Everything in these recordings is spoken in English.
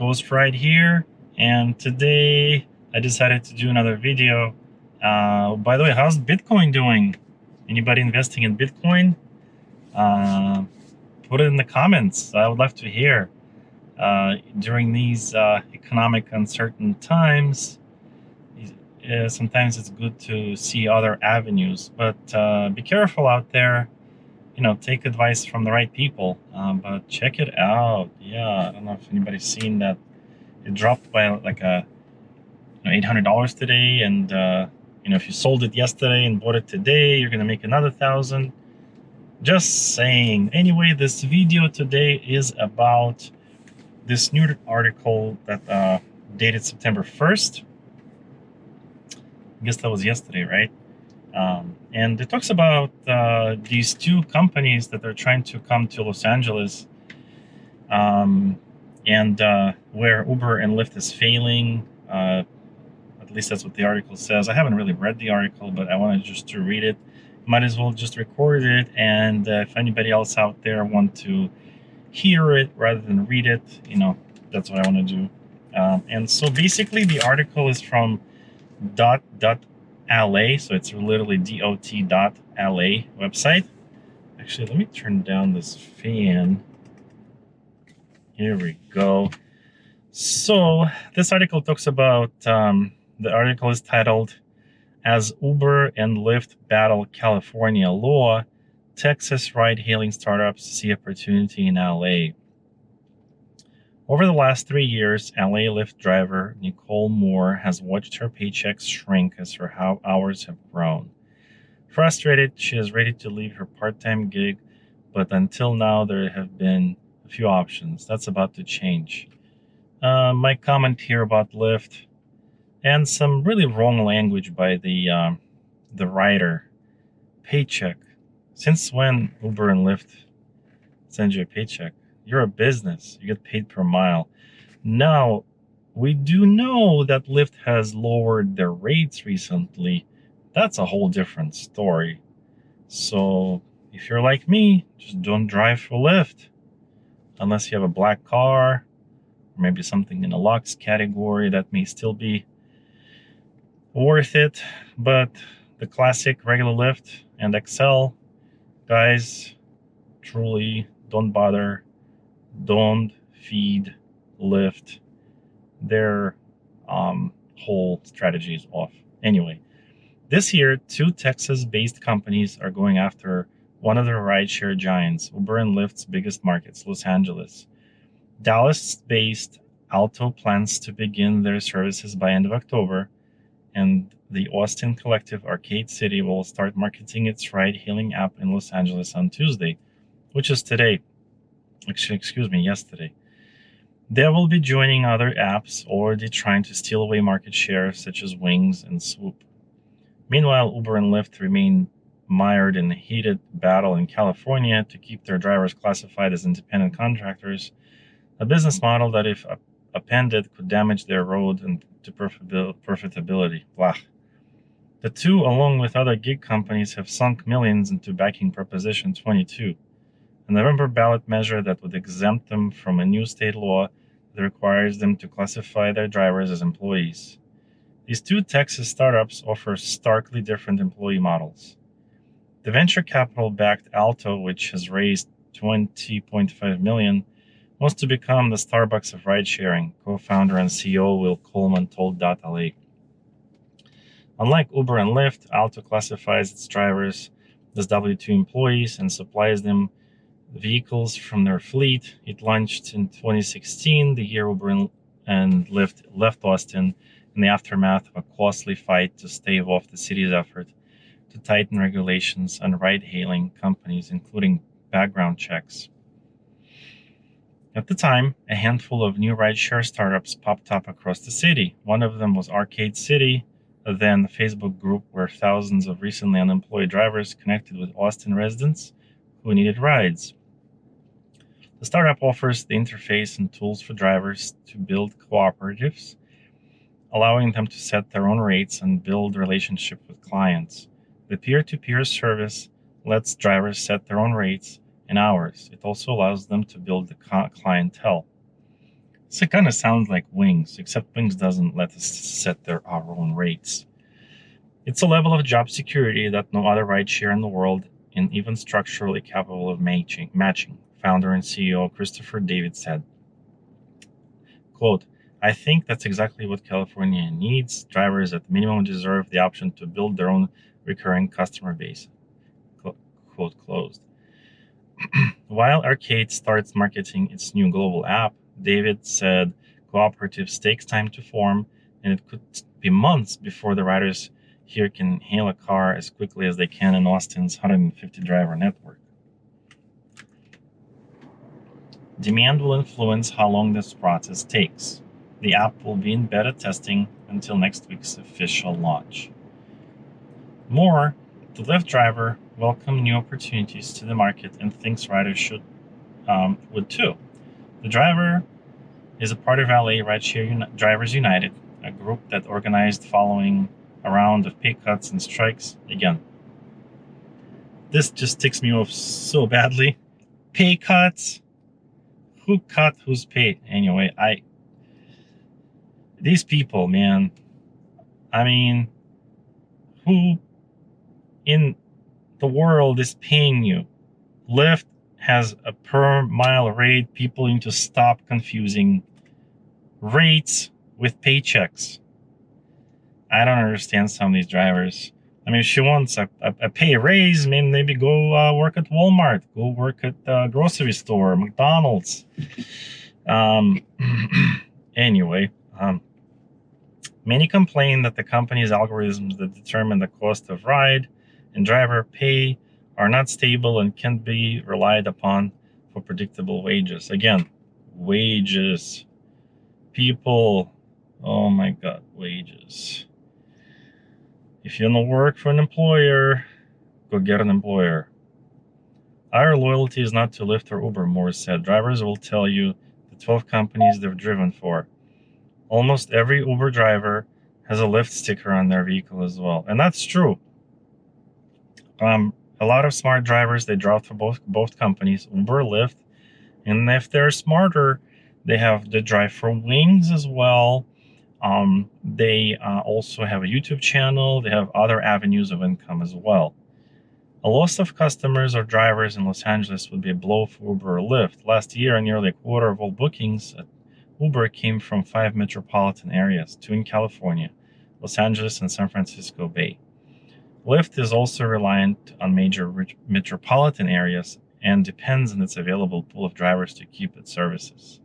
Ghost right here, and today I decided to do another video. By the way, how's Bitcoin doing? Anybody investing in Bitcoin? Put it in the comments. I would love to hear. During these economic uncertain times, sometimes it's good to see other avenues, but be careful out there. Take advice from the right people, but check it out. Yeah, I don't know if anybody's seen that. It dropped by like $800 today, and if you sold it yesterday and bought it today, you're gonna make another 1,000. Just saying. Anyway, this video today is about this new article that dated September 1st. I guess that was yesterday, right? And it talks about these two companies that are trying to come to Los Angeles, and where Uber and Lyft is failing. At least that's what the article says. I haven't really read the article, but I wanted just to read it. Might as well just record it, and if anybody else out there want to hear it rather than read it, that's what I want to do. And so basically the article is from .LA, so it's literally dot.la website. Actually, let me turn down this fan. Here we go. So this article talks about, the article is titled, "As Uber and Lyft Battle California Law, Texas Ride-Hailing Startups See Opportunity in LA." Over the last 3 years, LA Lyft driver Nicole Moore has watched her paychecks shrink as her hours have grown. Frustrated, she is ready to leave her part-time gig, but until now there have been a few options. That's about to change. My comment here about Lyft, and some really wrong language by the writer. Paycheck. Since when Uber and Lyft send you a paycheck? You're a business. You get paid per mile. Now, we do know that Lyft has lowered their rates recently. That's a whole different story. So if you're like me, just don't drive for Lyft. Unless you have a black car, or maybe something in a Lux category that may still be worth it. But the classic regular Lyft and XL, guys, truly don't bother. Don't feed Lyft. Their whole strategy is off. Anyway, this year, two Texas-based companies are going after one of the rideshare giants, Uber and Lyft's biggest markets, Los Angeles. Dallas-based Alto plans to begin their services by end of October, and the Austin collective Arcade City will start marketing its ride-hailing app in Los Angeles on Tuesday, which is today. Excuse me, yesterday. They will be joining other apps already trying to steal away market share, such as Wings and Swoop. Meanwhile, Uber and Lyft remain mired in a heated battle in California to keep their drivers classified as independent contractors, a business model that, if appended, could damage their road and to profitability. Blah. The two, along with other gig companies, have sunk millions into backing Proposition 22, a November ballot measure that would exempt them from a new state law that requires them to classify their drivers as employees. These two Texas startups offer starkly different employee models. The venture capital-backed Alto, which has raised $20.5 million, wants to become the Starbucks of ride-sharing, co-founder and CEO Will Coleman told .LA. Unlike Uber and Lyft, Alto classifies its drivers as W-2 employees and supplies them vehicles from their fleet. It launched in 2016, the year Uber and Lyft left Austin, in the aftermath of a costly fight to stave off the city's effort to tighten regulations on ride-hailing companies, including background checks. At the time, a handful of new rideshare startups popped up across the city. One of them was Arcade City, then the Facebook group where thousands of recently unemployed drivers connected with Austin residents who needed rides. The startup offers the interface and tools for drivers to build cooperatives, allowing them to set their own rates and build relationships with clients. The peer-to-peer service lets drivers set their own rates and hours. It also allows them to build the clientele. So it kind of sounds like Wings, except Wings doesn't let us set our own rates. It's a level of job security that no other rideshare in the world is even structurally capable of matching, founder and CEO Christopher David said. Quote, I think that's exactly what California needs. Drivers at minimum deserve the option to build their own recurring customer base. Quote closed. While Arcade starts marketing its new global app, David said cooperatives takes time to form, and it could be months before the riders here can hail a car as quickly as they can in Austin's 150 driver network. Demand will influence how long this process takes. The app will be in beta testing until next week's official launch. More, the Lyft driver welcomed new opportunities to the market and thinks riders would too. The driver is a part of LA Rideshare Drivers United, a group that organized following a round of pay cuts and strikes. Again, this just ticks me off so badly. Pay cuts? Who cut whose pay? Anyway, these people, man, I mean, who in the world is paying you? Lyft has a per mile rate. People need to stop confusing rates with paychecks. I don't understand some of these drivers. I mean, if she wants a pay raise, maybe go work at Walmart, go work at the grocery store, McDonald's. Anyway, many complain that the company's algorithms that determine the cost of ride and driver pay are not stable and can't be relied upon for predictable wages. Again, wages. People, oh my God, wages. If you want to work for an employer, go get an employer. Our loyalty is not to Lyft or Uber, Morris said. Drivers will tell you the 12 companies they've driven for. Almost every Uber driver has a Lyft sticker on their vehicle as well. And that's true. A lot of smart drivers, they drive for both companies, Uber, Lyft. And if they're smarter, they drive for Wings as well. They also have a YouTube channel. They have other avenues of income as well. A loss of customers or drivers in Los Angeles would be a blow for Uber or Lyft. Last year, nearly a quarter of all bookings at Uber came from 5 metropolitan areas, 2 in California, Los Angeles and San Francisco Bay. Lyft is also reliant on major metropolitan areas and depends on its available pool of drivers to keep its services.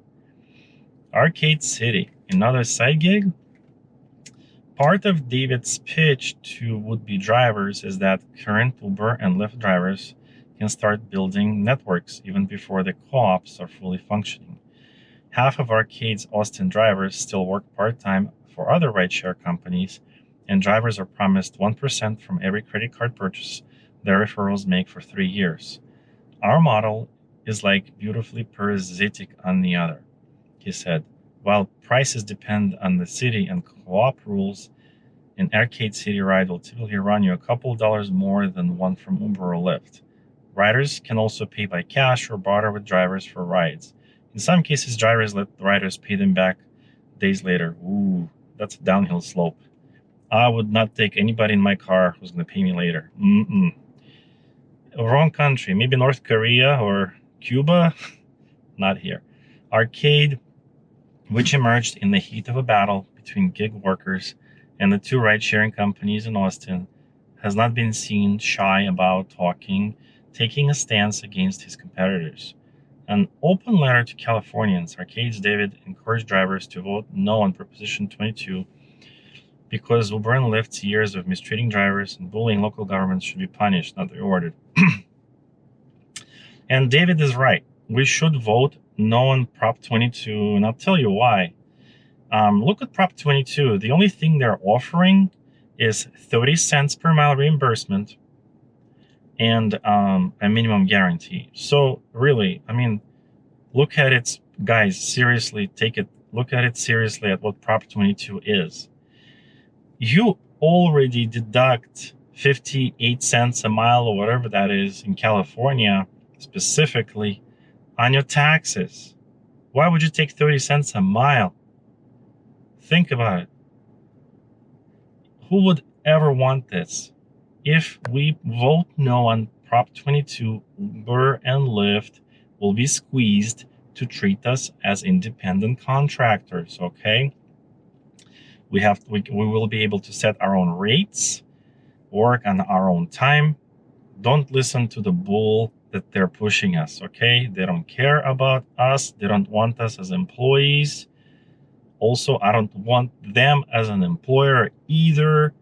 Arcade City, another side gig? Part of David's pitch to would-be drivers is that current Uber and Lyft drivers can start building networks even before the co-ops are fully functioning. Half of Arcade's Austin drivers still work part-time for other rideshare companies, and drivers are promised 1% from every credit card purchase their referrals make for 3 years. Our model is like beautifully parasitic on the other, he said. While prices depend on the city and co-op rules, an Arcade City ride will typically run you a couple dollars more than one from Uber or Lyft. Riders can also pay by cash or barter with drivers for rides. In some cases, drivers let the riders pay them back days later. Ooh, that's a downhill slope. I would not take anybody in my car who's going to pay me later. Wrong country. Maybe North Korea or Cuba. Not here. Arcade, which emerged in the heat of a battle between gig workers and the 2 ride-sharing companies in Austin, has not been seen shy about taking a stance against his competitors. An open letter to Californians, Arcade's David encouraged drivers to vote no on Proposition 22 because Uber and Lyft's years of mistreating drivers and bullying local governments should be punished, not rewarded. And David is right. We should vote no on Prop 22, and I'll tell you why. Look at Prop 22. The only thing they're offering is 30 cents per mile reimbursement and a minimum guarantee. So really, I mean, look at it, guys, seriously, look at it seriously at what Prop 22 is. You already deduct 58 cents a mile or whatever that is in California, specifically on your taxes. Why would you take 30 cents a mile? Think about it. Who would ever want this? If we vote no on Prop 22, Uber and Lyft will be squeezed to treat us as independent contractors, okay? We will be able to set our own rates, work on our own time. Don't listen to the bull that they're pushing us, okay? They don't care about us. They don't want us as employees. Also, I don't want them as an employer either.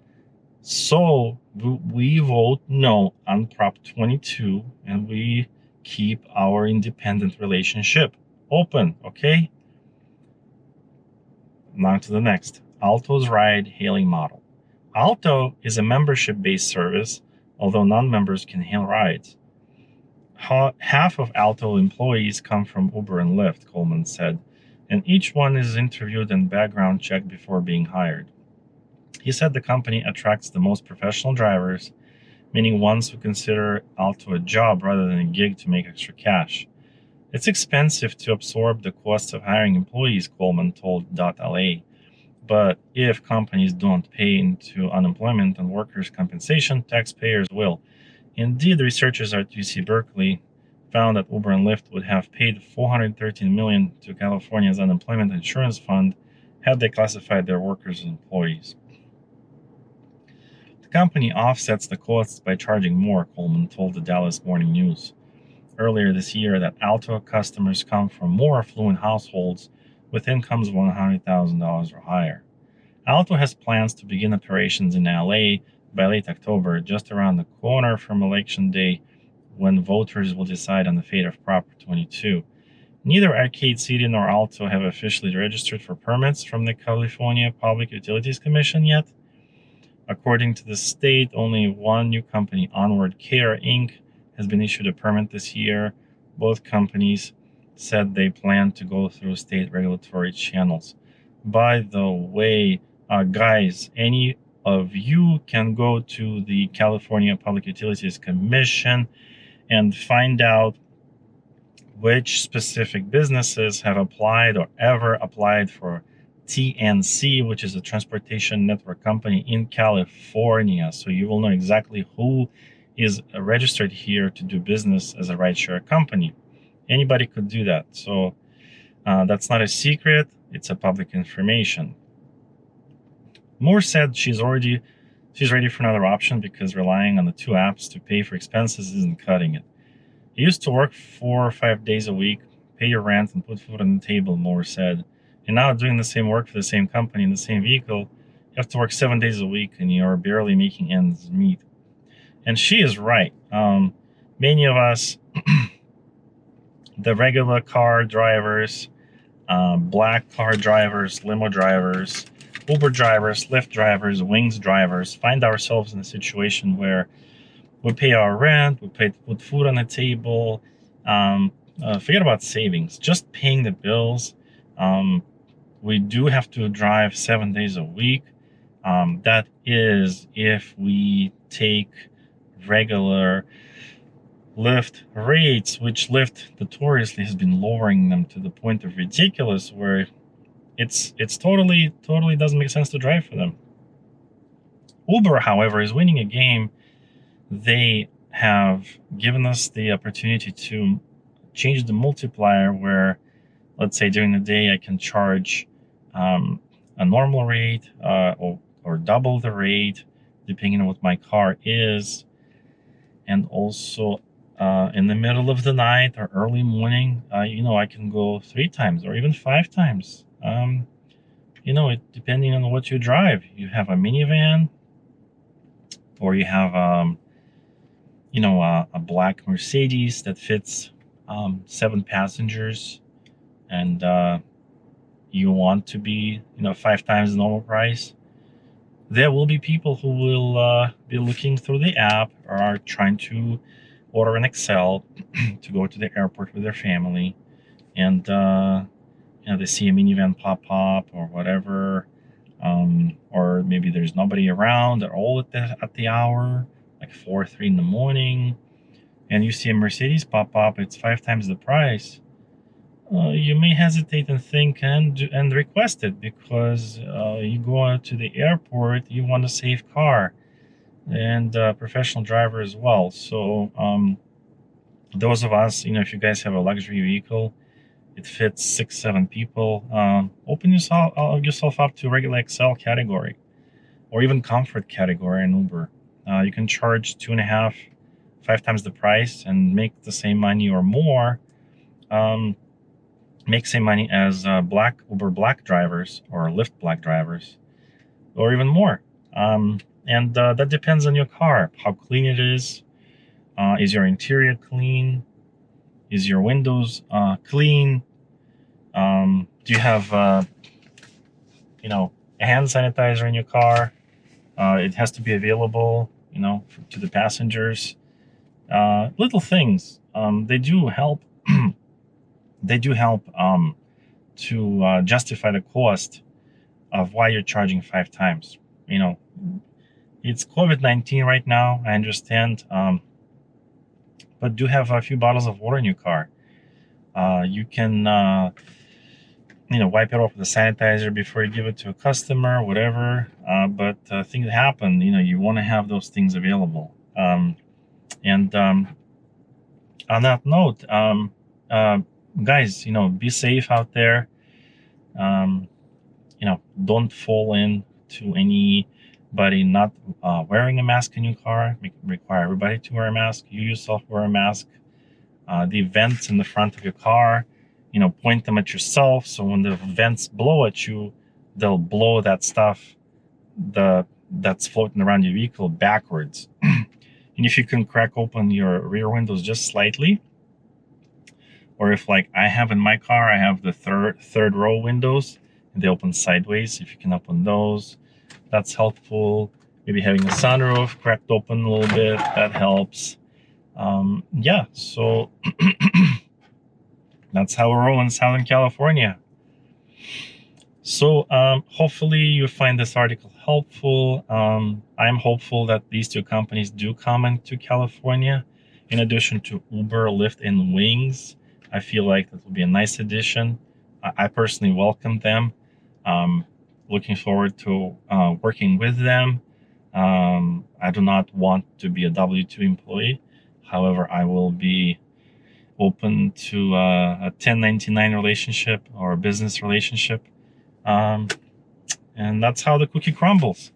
So we vote no on Prop 22 and we keep our independent relationship open, okay? Now to the next. Alto's ride-hailing model. Alto is a membership-based service, although non-members can hail rides. Half of Alto employees come from Uber and Lyft, Coleman said, and each one is interviewed and background checked before being hired. He said the company attracts the most professional drivers, meaning ones who consider Alto a job rather than a gig to make extra cash. It's expensive to absorb the costs of hiring employees, Coleman told .la. But if companies don't pay into unemployment and workers' compensation, taxpayers will. Indeed, researchers at UC Berkeley found that Uber and Lyft would have paid $413 million to California's unemployment insurance fund had they classified their workers as employees. The company offsets the costs by charging more, Coleman told the Dallas Morning News earlier this year that Alto customers come from more affluent households with incomes of $100,000 or higher. Alto has plans to begin operations in LA by late October, just around the corner from Election Day, when voters will decide on the fate of Prop 22. Neither Arcade City nor Alto have officially registered for permits from the California Public Utilities Commission yet. According to the state, only one new company, Onward Care Inc., has been issued a permit this year. Both companies said they plan to go through state regulatory channels. By the way, guys, any of you can go to the California Public Utilities Commission and find out which specific businesses have applied or ever applied for TNC, which is a transportation network company in California. So you will know exactly who is registered here to do business as a rideshare company. Anybody could do that. So that's not a secret. It's a public information. Moore said she's ready for another option because relying on the two apps to pay for expenses isn't cutting it. You used to work 4 or 5 days a week, pay your rent, and put food on the table, Moore said. And now doing the same work for the same company in the same vehicle, you have to work 7 days a week and you're barely making ends meet. And she is right. Many of us, the regular car drivers, black car drivers, limo drivers, Uber drivers, Lyft drivers, Wings drivers, find ourselves in a situation where we pay our rent, we put food on the table, forget about savings, just paying the bills. We do have to drive 7 days a week. That is if we take regular Lyft rates, which Lyft notoriously has been lowering them to the point of ridiculous, where it's totally doesn't make sense to drive for them. Uber, however, is winning a game. They have given us the opportunity to change the multiplier where, let's say during the day, I can charge a normal rate or double the rate, depending on what my car is. And also in the middle of the night or early morning, I can go 3 times or even 5 times. Depending on what you drive. You have a minivan, or you have a black Mercedes that fits 7 passengers, and you want to be 5 times the normal price. There will be people who will be looking through the app or are trying to order an Excel to go to the airport with their family, and they see a minivan pop up or whatever, or maybe there's nobody around. They're all at the hour, like 4 or 3 in the morning, and you see a Mercedes pop up. It's 5 times the price. you may hesitate and think and request it, because you go out to the airport, you want a safe car and professional driver as well. So those of us, if you guys have a luxury vehicle, it fits 6-7 people, open yourself up to regular XL category or even comfort category in Uber. You can charge 2.5, 5 times the price and make the same money or more. Make same money as Uber Black drivers or Lyft Black drivers, or even more. And that depends on your car, how clean it is. Is your interior clean? Is your windows clean? Do you have a hand sanitizer in your car? It has to be available, to the passengers. Little things. They do help. They do help to justify the cost of why you're charging 5 times. It's COVID-19 right now, I understand, but do have a few bottles of water in your car. You can wipe it off with a sanitizer before you give it to a customer, whatever. But things happen. You want to have those things available. And on that note, guys, be safe out there. Don't fall into anybody not wearing a mask in your car. Require everybody to wear a mask. You yourself wear a mask. The vents in the front of your car, point them at yourself, so when the vents blow at you, they'll blow that stuff that's floating around your vehicle backwards. And if you can crack open your rear windows just slightly, or if, like I have in my car, I have the third row windows and they open sideways. If you can open those, that's helpful. Maybe having a sunroof cracked open a little bit, that helps. Yeah, so that's how we're rolling in Southern California. So hopefully you find this article helpful. I'm hopeful that these two companies do come into California. In addition to Uber, Lyft, and Wings, I feel like that will be a nice addition. I personally welcome them. Looking forward to working with them. I do not want to be a W-2 employee. However, I will be open to a 1099 relationship or a business relationship. And that's how the cookie crumbles.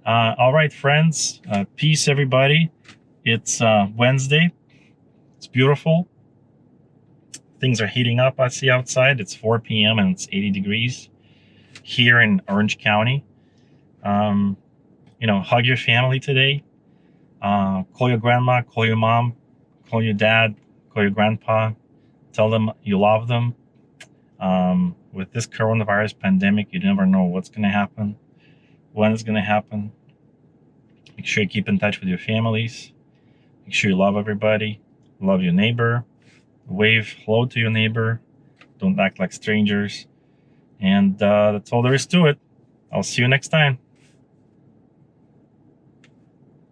All right, friends. Peace, everybody. It's Wednesday. It's beautiful. Things are heating up, I see outside. It's 4 p.m. and it's 80 degrees here in Orange County. Hug your family today. Call your grandma, call your mom, call your dad, call your grandpa. Tell them you love them. With this coronavirus pandemic, you never know what's going to happen, when it's going to happen. Make sure you keep in touch with your families. Make sure you love everybody. Love your neighbor. Wave hello to your neighbor. Don't act like strangers. And that's all there is to it. I'll see you next time.